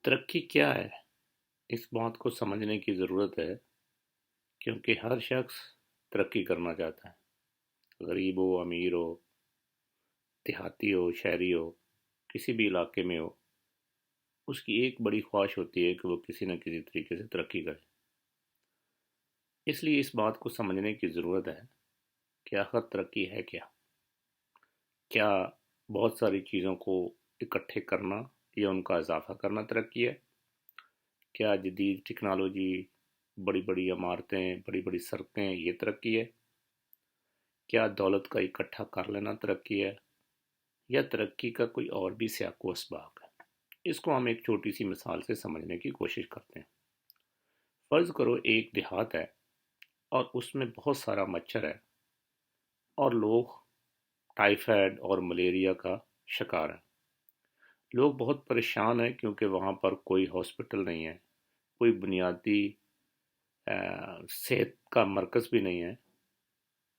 ترقی کیا ہے؟ اس بات کو سمجھنے کی ضرورت ہے کیونکہ ہر شخص ترقی کرنا چاہتا ہے۔ غریب ہو، امیر ہو، دیہاتی ہو، شہری ہو، کسی بھی علاقے میں ہو، اس کی ایک بڑی خواہش ہوتی ہے کہ وہ کسی نہ کسی طریقے سے ترقی کرے۔ اس لیے اس بات کو سمجھنے کی ضرورت ہے کہ آخر ترقی ہے کیا؟ کیا بہت ساری چیزوں کو اکٹھے کرنا یا ان کا اضافہ کرنا ترقی ہے؟ کیا جدید ٹیکنالوجی، بڑی بڑی عمارتیں، بڑی بڑی سڑکیں یہ ترقی ہے؟ کیا دولت کا اکٹھا کر لینا ترقی ہے؟ یا ترقی کا کوئی اور بھی سیاق و اسباق ہے؟ اس کو ہم ایک چھوٹی سی مثال سے سمجھنے کی کوشش کرتے ہیں۔ فرض کرو ایک دیہات ہے اور اس میں بہت سارا مچھر ہے اور لوگ ٹائیفائڈ اور ملیریا کا شکار ہیں۔ لوگ بہت پریشان ہیں کیونکہ وہاں پر کوئی ہاسپٹل نہیں ہے، کوئی بنیادی صحت کا مرکز بھی نہیں ہے،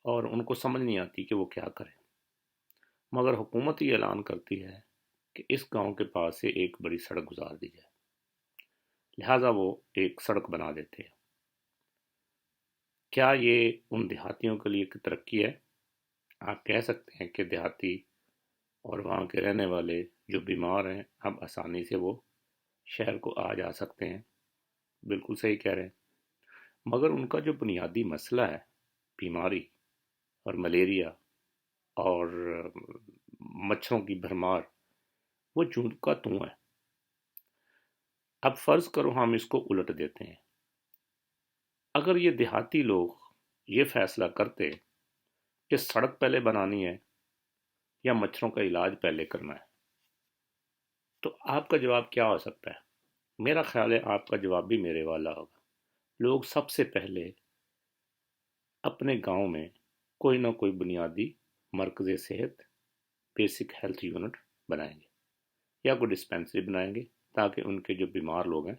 اور ان کو سمجھ نہیں آتی کہ وہ کیا کریں۔ مگر حکومت یہ اعلان کرتی ہے کہ اس گاؤں کے پاس سے ایک بڑی سڑک گزار دی جائے، لہٰذا وہ ایک سڑک بنا دیتے ہیں۔ کیا یہ ان دیہاتیوں کے لیے ایک ترقی ہے؟ آپ کہہ سکتے ہیں کہ دیہاتی اور وہاں کے رہنے والے جو بیمار ہیں اب آسانی سے وہ شہر کو آ جا سکتے ہیں، بالکل صحیح کہہ رہے ہیں۔ مگر ان کا جو بنیادی مسئلہ ہے، بیماری اور ملیریا اور مچھروں کی بھرمار، وہ جوں کا توں ہے۔ اب فرض کرو ہم اس کو الٹ دیتے ہیں۔ اگر یہ دیہاتی لوگ یہ فیصلہ کرتے کہ سڑک پہلے بنانی ہے یا مچھروں کا علاج پہلے کرنا ہے، تو آپ کا جواب کیا ہو سکتا ہے؟ میرا خیال ہے آپ کا جواب بھی میرے والا ہوگا۔ لوگ سب سے پہلے اپنے گاؤں میں کوئی نہ کوئی بنیادی مرکز صحت، بیسک ہیلتھ یونٹ بنائیں گے یا کوئی ڈسپینسری بنائیں گے تاکہ ان کے جو بیمار لوگ ہیں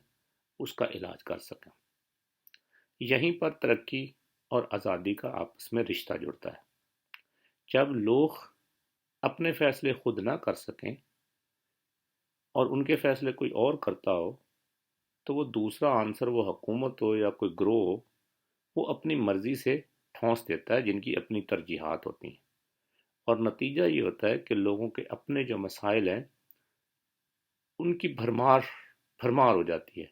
اس کا علاج کر سکیں۔ یہیں پر ترقی اور آزادی کا آپس میں رشتہ جڑتا ہے۔ جب لوگ اپنے فیصلے خود نہ کر سکیں اور ان کے فیصلے کوئی اور کرتا ہو، تو وہ دوسرا آنسر، وہ حکومت ہو یا کوئی گروہ ہو، وہ اپنی مرضی سے ٹھونس دیتا ہے جن کی اپنی ترجیحات ہوتی ہیں، اور نتیجہ یہ ہوتا ہے کہ لوگوں کے اپنے جو مسائل ہیں ان کی بھرمار بھرمار ہو جاتی ہے،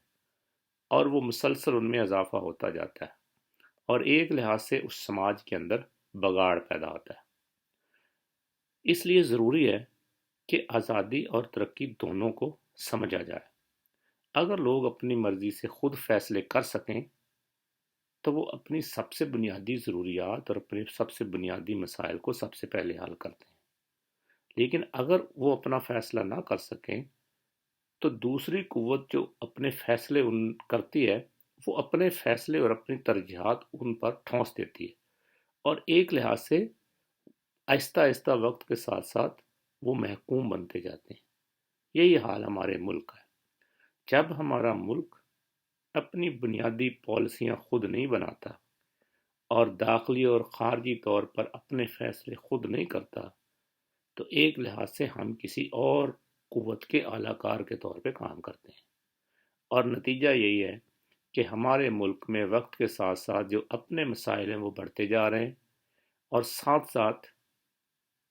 اور وہ مسلسل ان میں اضافہ ہوتا جاتا ہے، اور ایک لحاظ سے اس سماج کے اندر بگاڑ پیدا ہوتا ہے۔ اس لیے ضروری ہے کہ آزادی اور ترقی دونوں کو سمجھا جائے۔ اگر لوگ اپنی مرضی سے خود فیصلے کر سکیں تو وہ اپنی سب سے بنیادی ضروریات اور اپنے سب سے بنیادی مسائل کو سب سے پہلے حل کرتے ہیں۔ لیکن اگر وہ اپنا فیصلہ نہ کر سکیں تو دوسری قوت جو اپنے فیصلے ان کرتی ہے، وہ اپنے فیصلے اور اپنی ترجیحات ان پر ٹھونس دیتی ہے، اور ایک لحاظ سے آہستہ آہستہ وقت کے ساتھ ساتھ وہ محکوم بنتے جاتے ہیں۔ یہی حال ہمارے ملک کا ہے۔ جب ہمارا ملک اپنی بنیادی پالیسیاں خود نہیں بناتا اور داخلی اور خارجی طور پر اپنے فیصلے خود نہیں کرتا، تو ایک لحاظ سے ہم کسی اور قوت کے اعلی کار کے طور پہ کام کرتے ہیں، اور نتیجہ یہی ہے کہ ہمارے ملک میں وقت کے ساتھ ساتھ جو اپنے مسائل ہیں وہ بڑھتے جا رہے ہیں، اور ساتھ ساتھ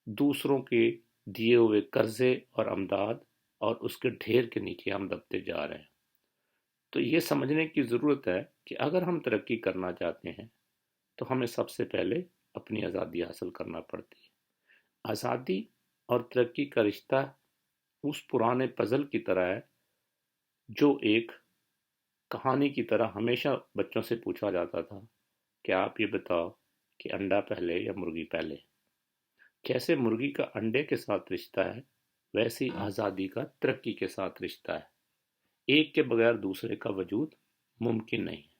دوسروں کے دیے ہوئے قرضے اور امداد اور اس کے ڈھیر کے نیچے ہم دبتے جا رہے ہیں۔ تو یہ سمجھنے کی ضرورت ہے کہ اگر ہم ترقی کرنا چاہتے ہیں تو ہمیں سب سے پہلے اپنی آزادی حاصل کرنا پڑتی ہے۔ آزادی اور ترقی کا رشتہ اس پرانے پزل کی طرح ہے جو ایک کہانی کی طرح ہمیشہ بچوں سے پوچھا جاتا تھا کہ آپ یہ بتاؤ کہ انڈا پہلے یا مرغی پہلے۔ جیسے مرغی کا انڈے کے ساتھ رشتہ ہے، ویسے ہی آزادی کا ترقی کے ساتھ رشتہ ہے۔ ایک کے بغیر دوسرے کا وجود ممکن نہیں ہے۔